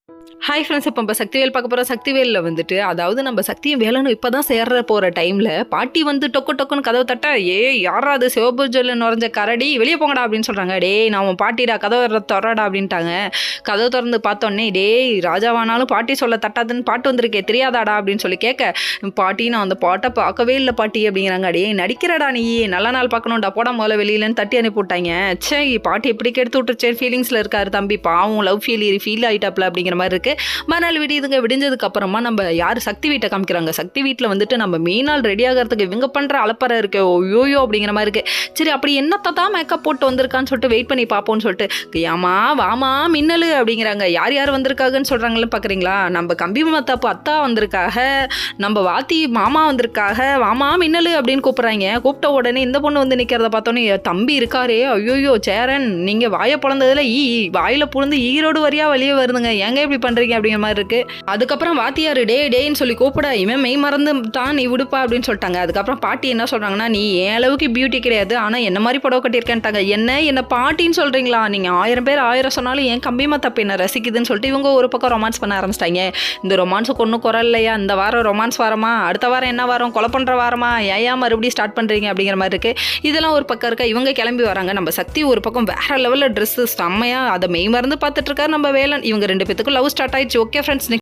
Hi friends, இப்போ நம்ம சக்திவேல் பார்க்க போகிறோம். சக்திவேலில் வந்துட்டு அதாவது நம்ம சக்தியும் வேலனும் இப்போ தான் சேர்ற போகிற டைமில் பாட்டி வந்து டொக்குன்னு கதவை தட்ட, யாரா அது சிவபூஜையில் நுழைஞ்ச கரடி, வெளியே போங்கடா அப்படின்னு சொல்கிறாங்க. டேய் நான் உன் பாட்டிடா, கதவை திறடா அப்படின்ட்டாங்க. கதவை திறந்து பார்த்தோன்னே, டேய் ராஜாவானாலும் பாட்டி சொல்ல தட்டாதுன்னு பாட்டு வந்திருக்கே தெரியாதாடா அப்படின்னு சொல்லி கேட்க, பாட்டி நான் அந்த பாட்டை பார்க்கவே இல்லை பாட்டி அப்படிங்கிறாங்க. டேய் நடிக்கிறடா நீ, நல்ல நாள் பார்க்கணும்டா போட முதல்ல வெளியிலன்னு தட்டி அனுப்பி விட்டாங்க. சே பாட்டி எப்படி கெடுத்து விட்டுருச்சேன் ஃபீலிங்ஸில் இருக்காரு தம்பி, பாவம் லவ் ஃபீல் ஆகிட்டாப்ல அப்படிங்கிற மாதிரி இருக்குது. மறுநாள் விடிஞ்சதுக்கு அப்புறமா நம்ம யார் சக்தி வீட்டை காமிக்கிறாங்க. சக்தி வீட்டில் வந்துட்டு நம்ம மெயினால் ரெடி ஆகிறதுக்கு இவங்க பண்ணுற அலப்பறை இருக்கு, ஓயோயோ அப்படிங்கிற மாதிரி இருக்கு. சரி அப்படி என்னத்தை தான் மேக்கப் போட்டு வந்திருக்கான்னு சொல்லிட்டு வெயிட் பண்ணி பார்ப்போம்னு சொல்லிட்டு, ஏமா வாமா மின்னலு அப்படிங்கிறாங்க. யார் வந்திருக்காங்கன்னு சொல்கிறாங்கன்னு பார்க்குறீங்களா? நம்ம கம்பி மத்தாப்பு அத்தா வந்திருக்காக, நம்ம வாத்தி மாமா வந்திருக்காக, வாமா மின்னலு அப்படின்னு கூப்பிட்றாங்க. கூப்பிட்ட உடனே இந்த பொண்ணு வந்து நிற்கிறத பார்த்தோன்னே, தம்பி இருக்காரே, ஐயோயோ சேரன் நீங்கள் வாயை பிறந்ததில் வாயில் புழுந்து ஈரோடு வரியா வெளியே வருதுங்க, ஏங்க இப்படி பண்ணுறீங்க அப்படிங்கிற மாதிரி இருக்கு. அதுக்கப்புறம் வாத்தியார் டேன்னு சொல்லி கூப்பிட, இவன் மெய் மறந்து தான் நீ விடுப்பா அப்படின்னு சொல்லிட்டாங்க. அதுக்கப்புறம் பாட்டி என்ன சொல்றாங்கன்னா, நீ என் அளவுக்கு பியூட்டி கிடையாது, ஆனா என்ன மாதிரி புடவை கட்டியிருக்கேன்ட்டாங்க. என்ன பாட்டின்னு சொல்றீங்களா? நீங்க 1000 பேர் 1000 சொன்னாலும் என் கம்பியமா தப்பு என்ன ரசிக்குதுன்னு சொல்லிட்டு இவங்க ஒரு பக்கம் ரொமான்ஸ் பண்ண ஆரம்பிச்சிட்டாங்க. இந்த ரொமான்ஸுக்கு ஒன்றும் குறை இல்லையா? இந்த வாரம் ரொமான்ஸ் வாரமா, அடுத்த வாரம் என்ன வாரம், கொலை பண்ற வாரமா, ஏன் மறுபடியும் ஸ்டார்ட் பண்றீங்க அப்படிங்கிற மாதிரி இருக்கு. இதெல்லாம் ஒரு பக்கம் இருக்க. இவங்க கிளம்பி வராங்க. நம்ம சக்தி ஒரு பக்கம் வேற லெவலில் ட்ரெஸ் செம்மையா அதை மெய் மறந்து பார்த்துட்டு இருக்காரு நம்ம வேலன். இவங்க 2 பேத்துக்கும் லவ் ஸ்டார்ட் ஆயிடுச்சு. Okay friends.